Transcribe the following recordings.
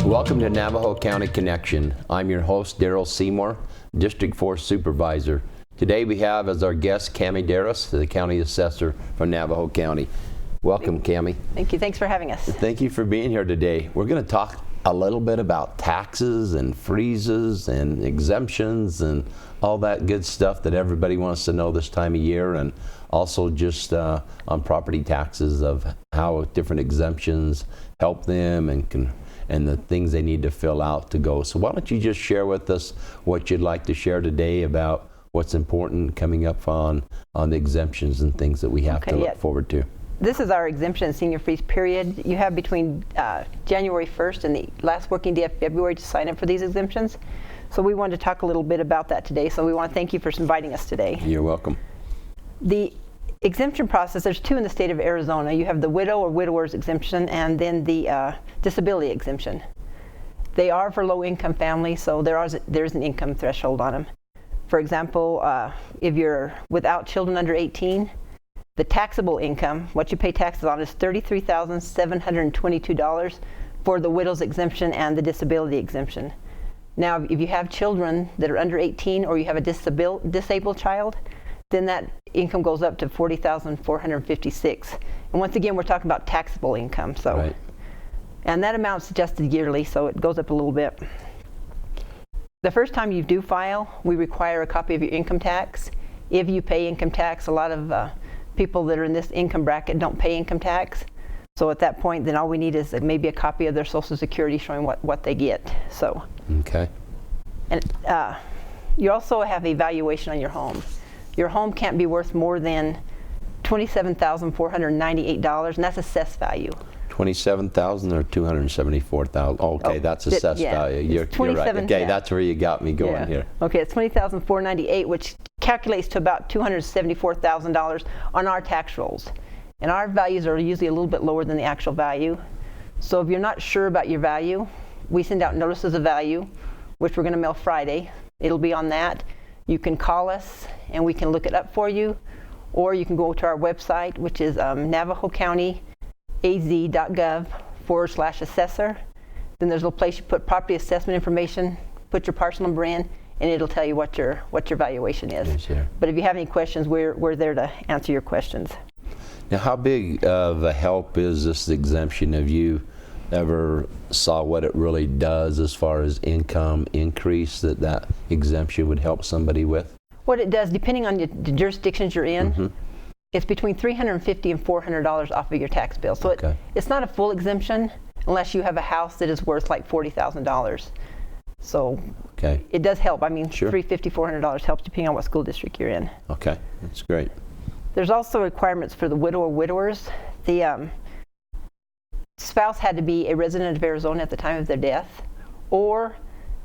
Welcome to Navajo County Connection. I'm your host, Daryl Seymour, District 4 Supervisor. Today we have as our guest Cami Darris, the County Assessor from Navajo County. Welcome, Cami. Thank you. Thanks for having us. Thank you for being here today. We're going to talk a little bit about taxes and freezes and exemptions and all that good stuff that everybody wants to know this time of year, and also just on property taxes of how different exemptions help them and the things they need to fill out to go. So why don't you just share with us what you'd like to share today about what's important coming up on the exemptions and things that we have to look forward to. This is our exemption and senior freeze period. You have between January 1st and the last working day of February to sign up for these exemptions. So we wanted to talk a little bit about that today. So we want to thank you for inviting us today. You're welcome. The exemption process, there's two in the state of Arizona. You have the widow or widower's exemption and then the disability exemption. They are for low income families, so there's an income threshold on them. For example, if you're without children under 18, the taxable income, what you pay taxes on, is $33,722 for the widow's exemption and the disability exemption. Now, if you have children that are under 18 or you have a disabled child, then that income goes up to $40,456. And once again, we're talking about taxable income. So, right. And that amount's adjusted yearly, so it goes up a little bit. The first time you do file, we require a copy of your income tax. If you pay income tax, a lot of people that are in this income bracket don't pay income tax. So at that point, then all we need is maybe a copy of their Social Security showing what they get. So. Okay. And you also have a valuation on your home. Your home can't be worth more than $27,498, and that's assessed value. 27,000 or 274,000? Okay, that's assessed value. You're right. Okay, that's where you got me going here. Okay, it's 20,498, which calculates to about $274,000 on our tax rolls. And our values are usually a little bit lower than the actual value. So if you're not sure about your value, we send out notices of value, which we're going to mail Friday. It'll be on that. You can call us and we can look it up for you, or you can go to our website, which is navajocountyaz.gov/assessor. Then there's a little place you put property assessment information, put your parcel number in, and it'll tell you what your valuation is. Yes, sir. But if you have any questions, we're there to answer your questions. Now, how big of a help is this exemption? Have you ever saw what it really does as far as income increase that exemption would help somebody with? What it does, depending on the jurisdictions you're in, it's between $350 and $400 off of your tax bill. So it's not a full exemption unless you have a house that is worth like $40,000. So it does help. I mean, sure. $350, $400 helps depending on what school district you're in. Okay, that's great. There's also requirements for the widow or widowers. The spouse had to be a resident of Arizona at the time of their death, or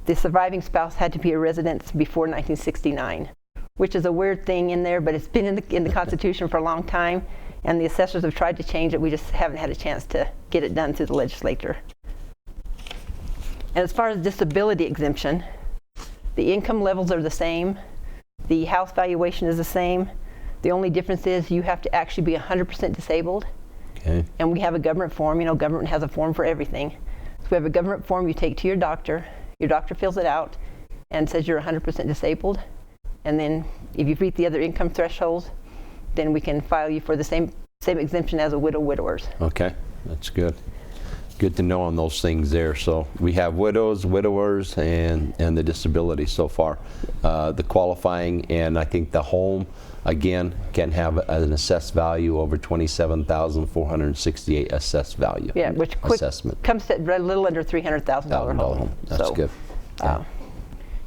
the surviving spouse had to be a resident before 1969, which is a weird thing in there, but it's been in the Constitution for a long time, and the assessors have tried to change it. We just haven't had a chance to get it done through the legislature. And as far as disability exemption, the income levels are the same. The house valuation is the same. The only difference is you have to actually be 100% disabled. Okay. And we have a government form. You know, government has a form for everything. So we have a government form you take to your doctor. Your doctor fills it out and says you're 100% disabled. And then if you meet the other income thresholds, then we can file you for the same exemption as a widowers. Okay, that's good. Good to know on those things there. So we have widows, widowers, and the disability so far. The qualifying, and I think the home, again, can have an assessed value over $27,468 assessed value. Yeah, which comes to a little under $300,000 home. That's good. Okay.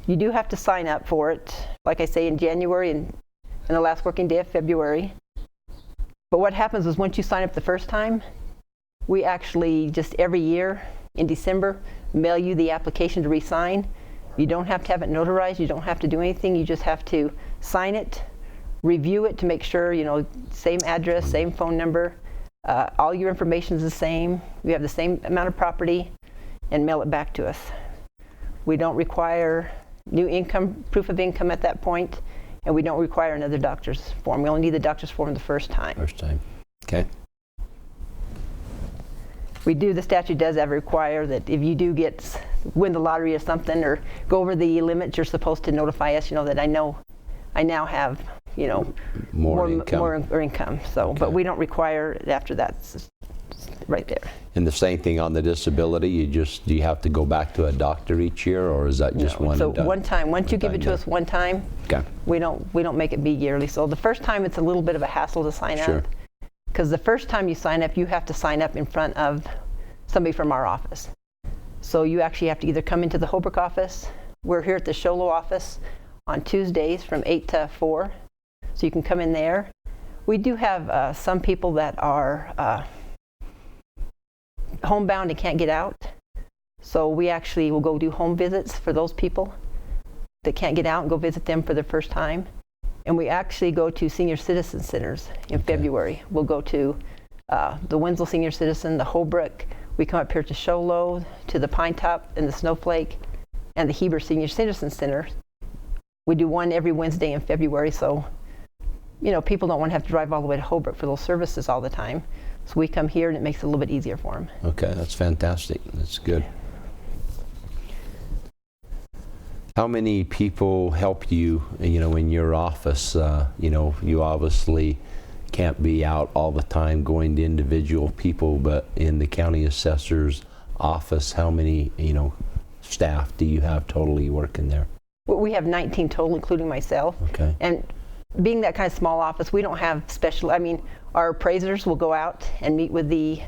You do have to sign up for it, like I say, in January and the last working day of February. But what happens is once you sign up the first time, we actually just every year in December mail you the application to re-sign. You don't have to have it notarized. You don't have to do anything. You just have to sign it, review it to make sure, you know, same address, same phone number, all your information is the same. You have the same amount of property, and mail it back to us. We don't require new income, proof of income at that point, and we don't require another doctor's form. We only need the doctor's form the first time. First time. Okay. We do, the statute does ever require that if you do win the lottery or something, or go over the limits, you're supposed to notify us, that I now have, More income. more income. So, Okay. but we don't require it after that's right there. And the same thing on the disability, do you have to go back to a doctor each year, or is that just No. one So and done? one time, once you give it to done. us one time, Okay. we don't make it be yearly. So the first time it's a little bit of a hassle to sign Sure. up. Because the first time you sign up, you have to sign up in front of somebody from our office. So you actually have to either come into the Holbrook office. We're here at the Sholo office on Tuesdays from 8 to 4. So you can come in there. We do have some people that are homebound and can't get out. So we actually will go do home visits for those people that can't get out and go visit them for their first time. And we actually go to senior citizen centers in February. We'll go to the Winslow Senior Citizen, the Holbrook. We come up here to Sholo, to the Pine Top and the Snowflake, and the Heber Senior Citizen Center. We do one every Wednesday in February, so people don't want to have to drive all the way to Holbrook for those services all the time. So we come here and it makes it a little bit easier for them. Okay, that's fantastic. That's good. How many people help you, in your office? You obviously can't be out all the time going to individual people, but in the county assessor's office, how many, staff do you have totally working there? Well, we have 19 total, including myself. Okay. And being that kind of small office, we don't have our appraisers will go out and meet with the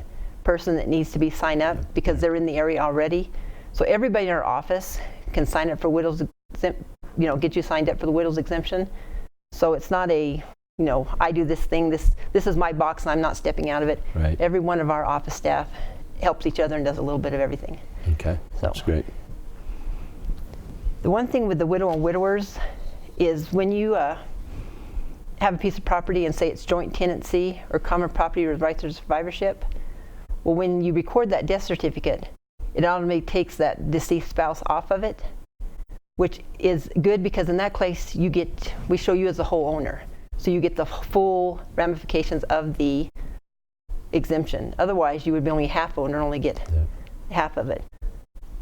person that needs to be signed up because they're in the area already. So everybody in our office can sign up for widow's get you signed up for the widow's exemption. So it's not I do this thing, this is my box and I'm not stepping out of it. Right. Every one of our office staff helps each other and does a little bit of everything. Okay, that's great. The one thing with the widow and widowers is when you have a piece of property and say it's joint tenancy or common property with rights of survivorship, well, when you record that death certificate, it automatically takes that deceased spouse off of it, which is good because in that case we show you as the whole owner. So you get the full ramifications of the exemption. Otherwise, you would be only half owner, only get half of it.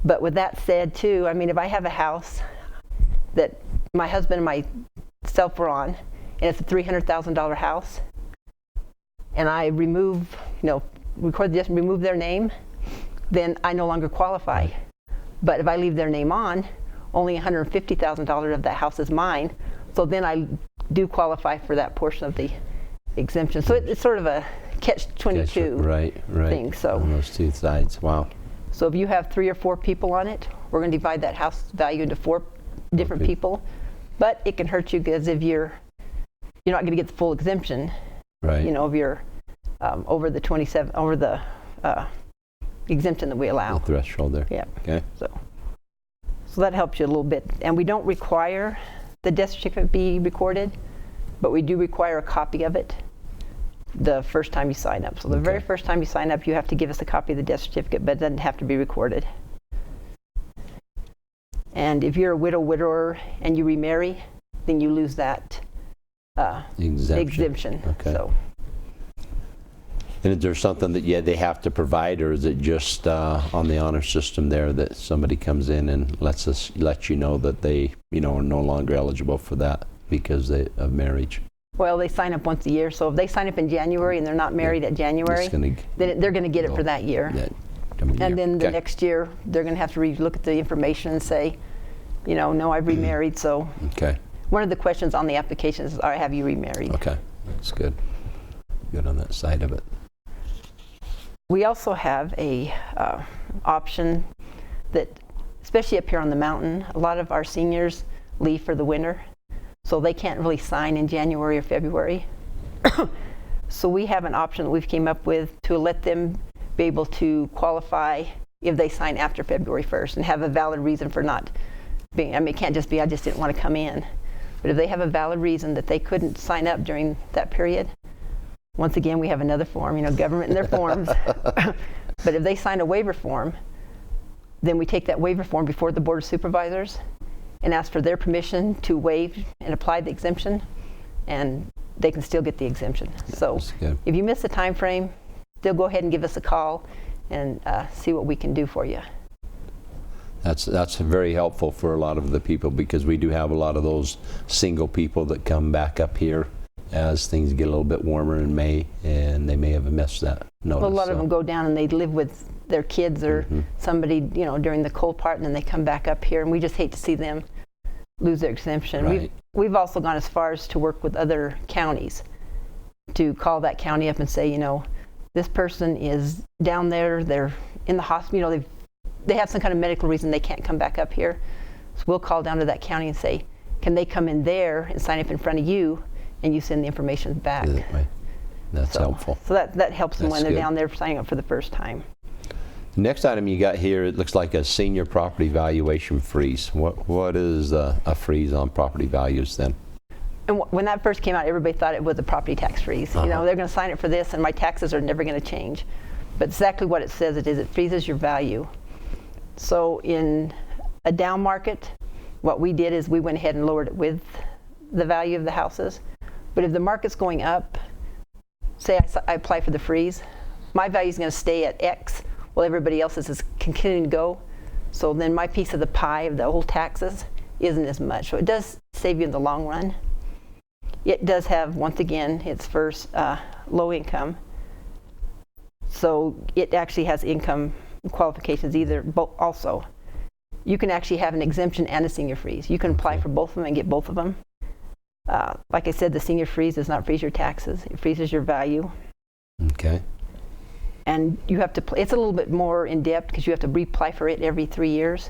But with that said, too, if I have a house that my husband and myself were on, and it's a $300,000 house, and I remove their name, then I no longer qualify. But if I leave their name on, only $150,000 of that house is mine, so then I do qualify for that portion of the exemption. So it's sort of a catch-22 right thing. So on those two sides. Wow. So if you have 3 or 4 people on it, we're going to divide that house value into 4 different people. But it can hurt you because if you're not going to get the full exemption, right? If you're over the exemption that we allow. The threshold there. Yeah. Okay. So that helps you a little bit. And we don't require the death certificate be recorded, but we do require a copy of it the first time you sign up. So the very first time you sign up, you have to give us a copy of the death certificate, but it doesn't have to be recorded. And if you're a widower and you remarry, then you lose that exemption. Okay. So. And is there something that they have to provide, or is it just on the honor system there that somebody comes in and lets you know that they are no longer eligible for that because of marriage? Well, they sign up once a year, so if they sign up in January and they're not married at January, then they're going to get it for that year. And then the next year, they're going to have to look at the information and say, no, I've remarried. So one of the questions on the application is, have you remarried? Okay, that's good. Good on that side of it. We also have a option that, especially up here on the mountain, a lot of our seniors leave for the winter. So they can't really sign in January or February. So we have an option that we've came up with to let them be able to qualify if they sign after February 1st and have a valid reason for not being, it can't just be, I just didn't want to come in. But if they have a valid reason that they couldn't sign up during that period, once again, we have another form, government and their forms. But if they sign a waiver form, then we take that waiver form before the Board of Supervisors and ask for their permission to waive and apply the exemption, and they can still get the exemption. So if you miss the time frame, they'll go ahead and give us a call, and see what we can do for you. That's very helpful for a lot of the people, because we do have a lot of those single people that come back up here as things get a little bit warmer in May, and they may have missed that notice. Well, a lot of them go down and they live with their kids or somebody, during the cold part, and then they come back up here, and we just hate to see them lose their exemption. Right. We've also gone as far as to work with other counties to call that county up and say, this person is down there, they're in the hospital, they have some kind of medical reason they can't come back up here. So we'll call down to that county and say, can they come in there and sign up in front of you, and you send the information back. Right. That's helpful. So that helps them when they're good. down there signing up for the first time. The next item you got here, it looks like a senior property valuation freeze. What is a freeze on property values then? And when that first came out, everybody thought it was a property tax freeze. They're going to sign up for this, and my taxes are never going to change. But exactly what it says it is, it freezes your value. So in a down market, what we did is we went ahead and lowered it with the value of the houses. But if the market's going up, say I apply for the freeze, my value is going to stay at X while everybody else's is continuing to go. So then my piece of the pie of the whole taxes isn't as much. So it does save you in the long run. It does have, once again, its first low income. So it actually has income qualifications also. You can actually have an exemption and a senior freeze. You can apply for both of them and get both of them. Like I said, the senior freeze does not freeze your taxes. It freezes your value. Okay. And you have to, it's a little bit more in depth because you have to reapply for it every 3 years.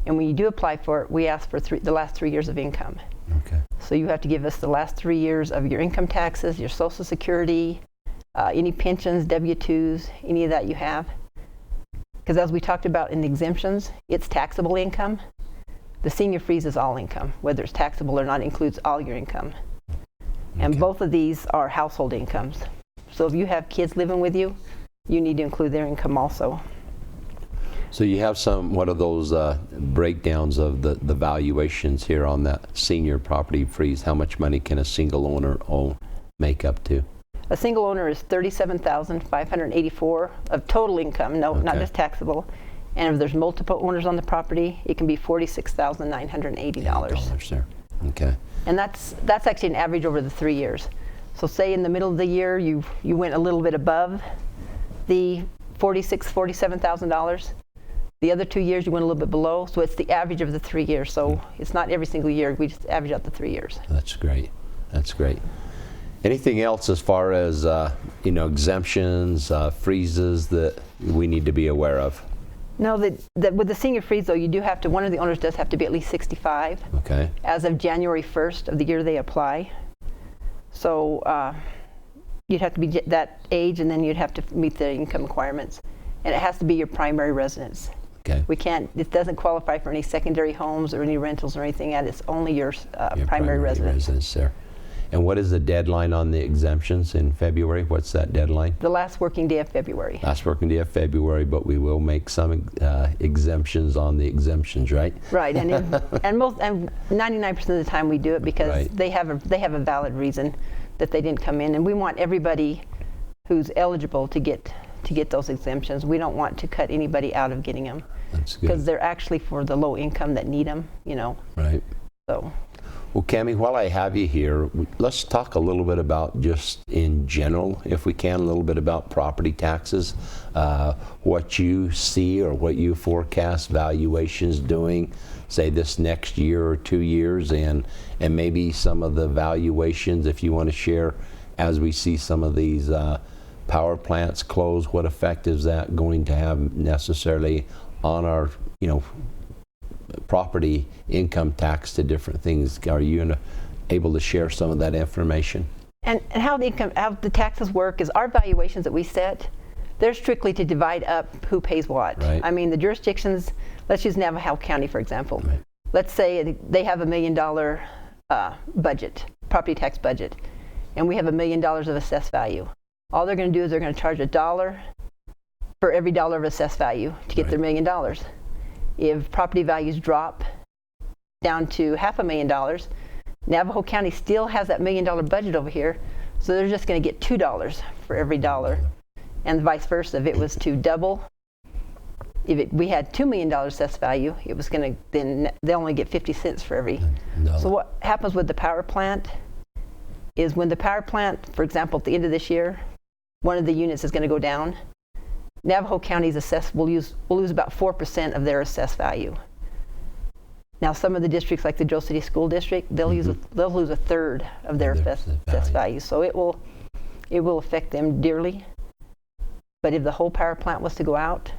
And when you do apply for it, we ask for the last 3 years of income. Okay. So you have to give us the last 3 years of your income taxes, your Social Security, any pensions, W-2s, any of that you have. Because as we talked about in the exemptions, it's taxable income. The senior freeze is all income, whether it's taxable or not, includes all your income. And both of these are household incomes. So if you have kids living with you, you need to include their income also. So you have what are those breakdowns of the valuations here on that senior property freeze? How much money can a single owner make up to? A single owner is $37,584 of total income, not just taxable. And if there's multiple owners on the property, it can be $46,980. There. Okay. And that's actually an average over the 3 years. So say in the middle of the year you went a little bit above the $47,000. The other 2 years you went a little bit below. So it's the average of the 3 years. So it's not every single year. We just average out the 3 years. That's great. That's great. Anything else as far as exemptions, freezes that we need to be aware of? No, that with the senior freeze though, you do have to, one of the owners does have to be at least 65 Okay. as of January 1st of the year they apply. So you'd have to be that age, and then you'd have to meet the income requirements. And it has to be your primary residence. Okay. It doesn't qualify for any secondary homes or any rentals or anything. It's only your primary residence there. And what is the deadline on the exemptions in February? What's that deadline? The last working day of February. Last working day of February, but we will make some exemptions on the exemptions, right? Right, and 99% of the time we do it because they have a valid reason that they didn't come in, and we want everybody who's eligible to get those exemptions. We don't want to cut anybody out of getting them. That's good. Because they're actually for the low income that need them, Right. So. Well, Cammie, while I have you here, let's talk a little bit about, just in general, if we can, a little bit about property taxes, what you see or what you forecast valuations doing, say this next year or 2 years, and maybe some of the valuations, if you want to share, as we see some of these power plants close, what effect is that going to have necessarily on our, property income tax to different things? Are you able to share some of that information? And how the taxes work is our valuations that we set, they're strictly to divide up who pays what. Right. I mean, the jurisdictions, let's use Navajo County, for example. Right. Let's say they have $1 million budget, property tax budget, and we have $1 million of assessed value. All they're going to do is they're going to charge $1 for every dollar of assessed value to get their $1 million. If property values drop down to $500,000, Navajo County still has that $1 million budget over here, so they're just going to get $2 for every dollar. And vice versa, if it was to double we had $2 million assessed value, it was going to, then they'll only get 50 cents for every. No. So what happens with the power plant is when the power plant, for example, at the end of this year, one of the units is going to go down, Navajo County's assessed will lose about 4% of their assessed value. Now, some of the districts, like the Joe City School District, they'll lose a third of their assessed value. So it will affect them dearly. But if the whole power plant was to go out,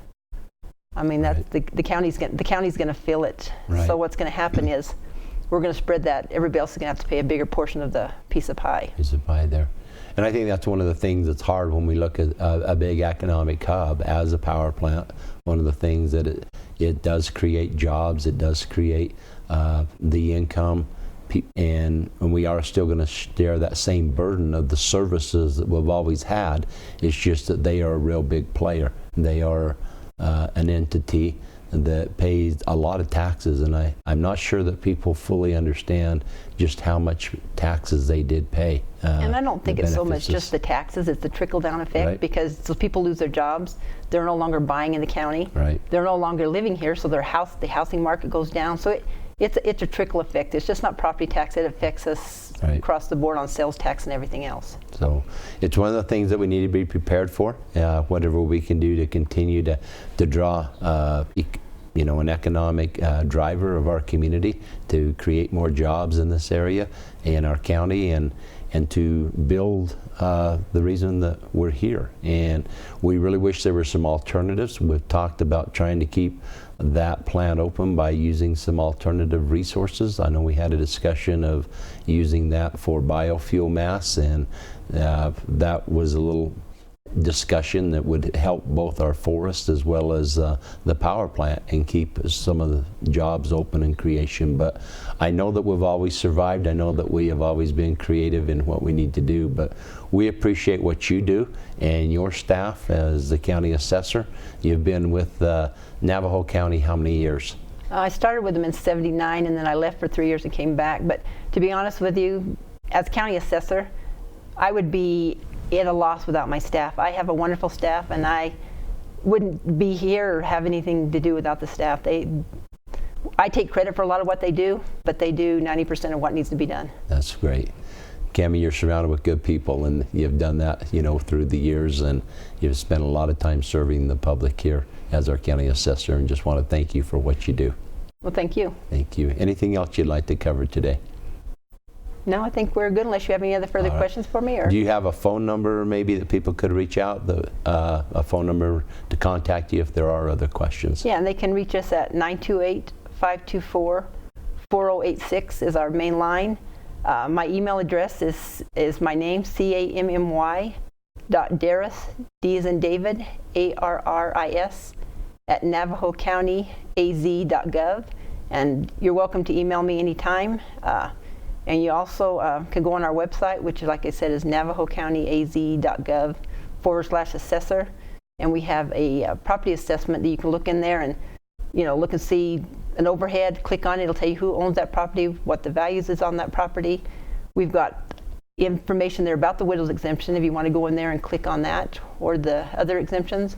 I mean, that's the county's going to feel it. Right. So what's going to happen is we're going to spread that. Everybody else is going to have to pay a bigger portion of the piece of pie. Piece of pie there. And I think that's one of the things that's hard when we look at a big economic hub as a power plant. One of the things that it does create jobs, it does create the income, and we are still going to share that same burden of the services that we've always had. It's just that they are a real big player. They are an entity that pays a lot of taxes, and I'm not sure that people fully understand just how much taxes they did pay. And I don't think it's so much just the taxes, it's the trickle-down effect, right. Because so people lose their jobs, they're no longer buying in the county, right. They're no longer living here, so the housing market goes down. So it's a trickle effect. It's just not property tax, it affects us right. across the board on sales tax and everything else. So it's one of the things that we need to be prepared for, whatever we can do to continue to draw an economic driver of our community, to create more jobs in this area, in our county, and to build the reason that we're here. And we really wish there were some alternatives. We've talked about trying to keep that plant open by using some alternative resources. I know we had a discussion of using that for biofuel mass, and that was a little discussion that would help both our forest as well as the power plant and keep some of the jobs open in creation. But I know that we've always survived. I know that we have always been creative in what we need to do, but we appreciate what you do and your staff as the county assessor. You've been with Navajo County how many years? I started with them in '79, and then I left for 3 years and came back. But to be honest with you, as county assessor, I would be at a loss without my staff. I have a wonderful staff, and I wouldn't be here or have anything to do without the staff. I take credit for a lot of what they do, but they do 90% of what needs to be done. That's great. Cammie, you're surrounded with good people, and you've done that, through the years, and you've spent a lot of time serving the public here as our county assessor, and just want to thank you for what you do. Well, thank you. Thank you. Anything else you'd like to cover today? No, I think we're good unless you have any other further questions for me. Or do you have a phone number maybe that people could reach out, a phone number to contact you if there are other questions? Yeah, and they can reach us at 928-524-4086 is our main line. My email address is my name, CAMMY.Darris, D as in David, ARRIS, at NavajoCountyAZ.gov. And you're welcome to email me anytime. And you also can go on our website, which, like I said, is NavajoCountyAZ.gov/assessor. And we have a property assessment that you can look in there and, look and see an overhead. Click on it. It'll tell you who owns that property, what the values is on that property. We've got information there about the widow's exemption if you want to go in there and click on that, or the other exemptions.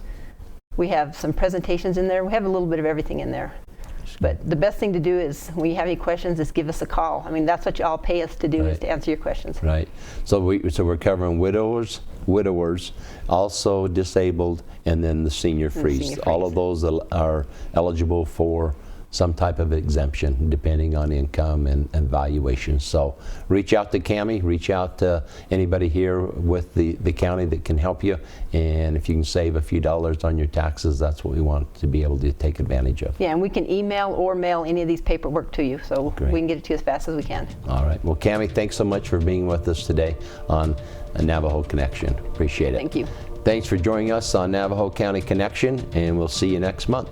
We have some presentations in there. We have a little bit of everything in there. But the best thing to do is, when you have any questions, is give us a call. I mean, that's what you all pay us to do, is to answer your questions. Right. So we're covering widowers, also disabled, and then the senior freeze. All of those are eligible for some type of exemption depending on income and valuation. So reach out to Cammie, reach out to anybody here with the county that can help you, and if you can save a few dollars on your taxes, that's what we want to be able to take advantage of. Yeah, and we can email or mail any of these paperwork to you, so we can get it to you as fast as we can. All right. Well, Cammie, thanks so much for being with us today on Navajo Connection. Appreciate it. Thank you. Thanks for joining us on Navajo County Connection, and we'll see you next month.